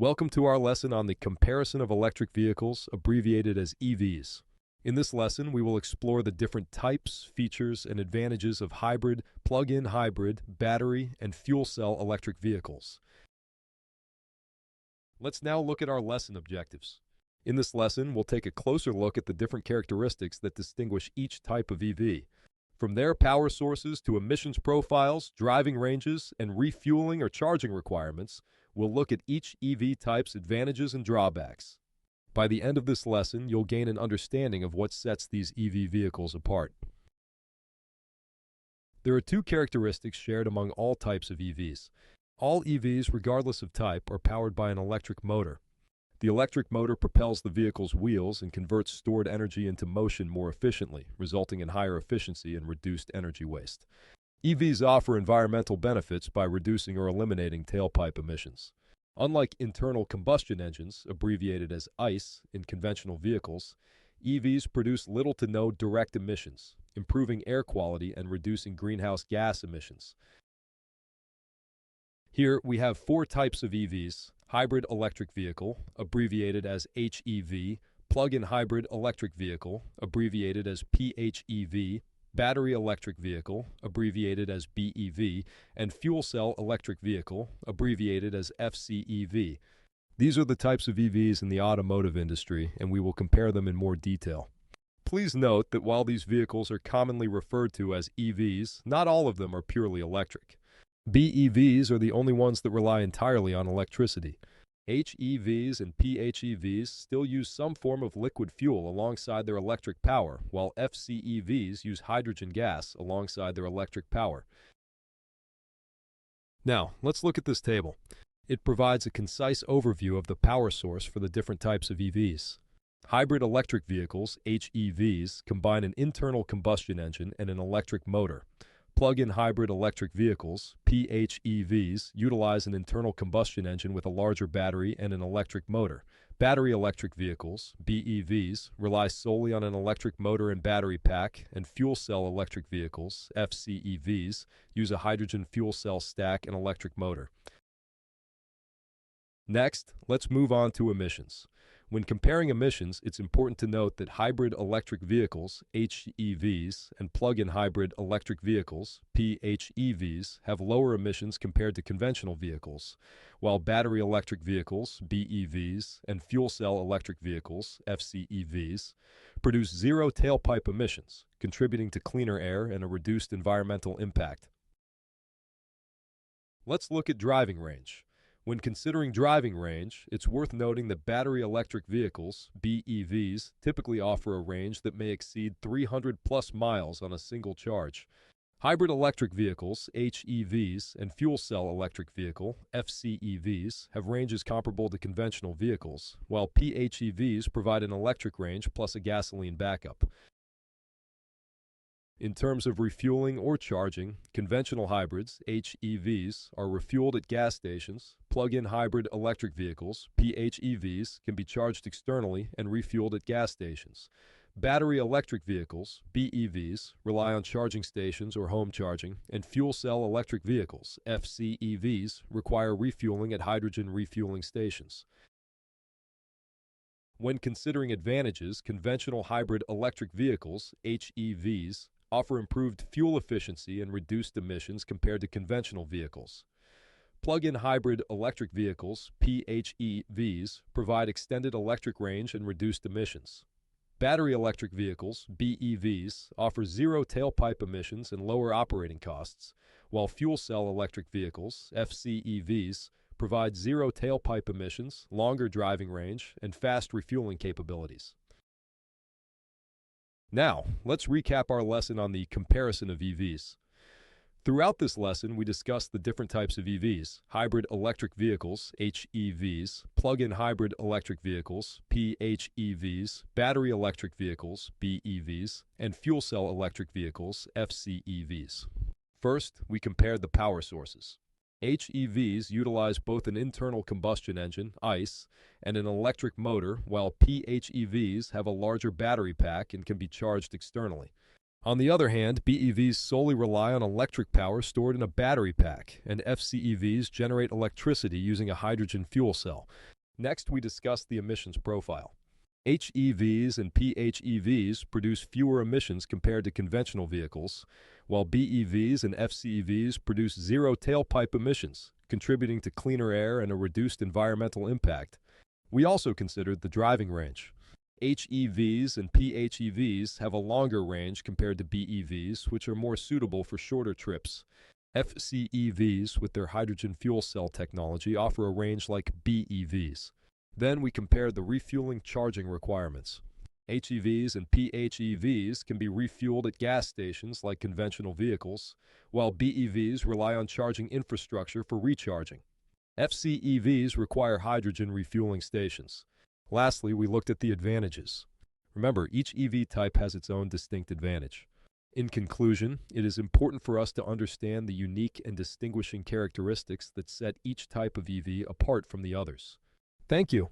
Welcome to our lesson on the comparison of electric vehicles, abbreviated as EVs. In this lesson, we will explore the different types, features, and advantages of hybrid, plug-in hybrid, battery, and fuel cell electric vehicles. Let's now look at our lesson objectives. In this lesson, we'll take a closer look at the different characteristics that distinguish each type of EV. From their power sources to emissions profiles, driving ranges, and refueling or charging requirements, we'll look at each EV type's advantages and drawbacks. By the end of this lesson, you'll gain an understanding of what sets these EV vehicles apart. There are two characteristics shared among all types of EVs. All EVs, regardless of type, are powered by an electric motor. The electric motor propels the vehicle's wheels and converts stored energy into motion more efficiently, resulting in higher efficiency and reduced energy waste. EVs offer environmental benefits by reducing or eliminating tailpipe emissions. Unlike internal combustion engines, abbreviated as ICE, in conventional vehicles, EVs produce little to no direct emissions, improving air quality and reducing greenhouse gas emissions. Here we have four types of EVs: hybrid electric vehicle, abbreviated as HEV, plug-in hybrid electric vehicle, abbreviated as PHEV, battery electric vehicle, abbreviated as BEV, and fuel cell electric vehicle, abbreviated as FCEV. These are the types of EVs in the automotive industry, and we will compare them in more detail. Please note that while these vehicles are commonly referred to as EVs, not all of them are purely electric. BEVs are the only ones that rely entirely on electricity. HEVs and PHEVs still use some form of liquid fuel alongside their electric power, while FCEVs use hydrogen gas alongside their electric power. Now, let's look at this table. It provides a concise overview of the power source for the different types of EVs. Hybrid electric vehicles, HEVs, combine an internal combustion engine and an electric motor. Plug-in hybrid electric vehicles, PHEVs, utilize an internal combustion engine with a larger battery and an electric motor. Battery electric vehicles, BEVs, rely solely on an electric motor and battery pack, and fuel cell electric vehicles, FCEVs, use a hydrogen fuel cell stack and electric motor. Next, let's move on to emissions. When comparing emissions, it's important to note that hybrid electric vehicles, HEVs, and plug-in hybrid electric vehicles, PHEVs, have lower emissions compared to conventional vehicles, while battery electric vehicles, BEVs, and fuel cell electric vehicles, FCEVs, produce zero tailpipe emissions, contributing to cleaner air and a reduced environmental impact. Let's look at driving range. When considering driving range, it's worth noting that battery electric vehicles, BEVs, typically offer a range that may exceed 300 plus miles on a single charge. Hybrid electric vehicles, HEVs, and fuel cell electric vehicle, FCEVs, have ranges comparable to conventional vehicles, while PHEVs provide an electric range plus a gasoline backup. In terms of refueling or charging, conventional hybrids, HEVs, are refueled at gas stations. Plug-in hybrid electric vehicles, PHEVs, can be charged externally and refueled at gas stations. Battery electric vehicles, BEVs, rely on charging stations or home charging, and fuel cell electric vehicles, FCEVs, require refueling at hydrogen refueling stations. When considering advantages, conventional hybrid electric vehicles, HEVs, offer improved fuel efficiency and reduced emissions compared to conventional vehicles. Plug-in hybrid electric vehicles, PHEVs, provide extended electric range and reduced emissions. Battery electric vehicles, BEVs, offer zero tailpipe emissions and lower operating costs, while fuel cell electric vehicles, FCEVs, provide zero tailpipe emissions, longer driving range, and fast refueling capabilities. Now, let's recap our lesson on the comparison of EVs. Throughout this lesson, we discussed the different types of EVs: hybrid electric vehicles, HEVs, plug-in hybrid electric vehicles, PHEVs, battery electric vehicles, BEVs, and fuel cell electric vehicles, FCEVs. First, we compared the power sources. HEVs utilize both an internal combustion engine, ICE, and an electric motor, while PHEVs have a larger battery pack and can be charged externally. On the other hand, BEVs solely rely on electric power stored in a battery pack, and FCEVs generate electricity using a hydrogen fuel cell. Next, we discuss the emissions profile. HEVs and PHEVs produce fewer emissions compared to conventional vehicles, while BEVs and FCEVs produce zero tailpipe emissions, contributing to cleaner air and a reduced environmental impact. We also considered the driving range. HEVs and PHEVs have a longer range compared to BEVs, which are more suitable for shorter trips. FCEVs, with their hydrogen fuel cell technology, offer a range like BEVs. Then we compared the refueling charging requirements. HEVs and PHEVs can be refueled at gas stations like conventional vehicles, while BEVs rely on charging infrastructure for recharging. FCEVs require hydrogen refueling stations. Lastly, we looked at the advantages. Remember, each EV type has its own distinct advantage. In conclusion, it is important for us to understand the unique and distinguishing characteristics that set each type of EV apart from the others. Thank you.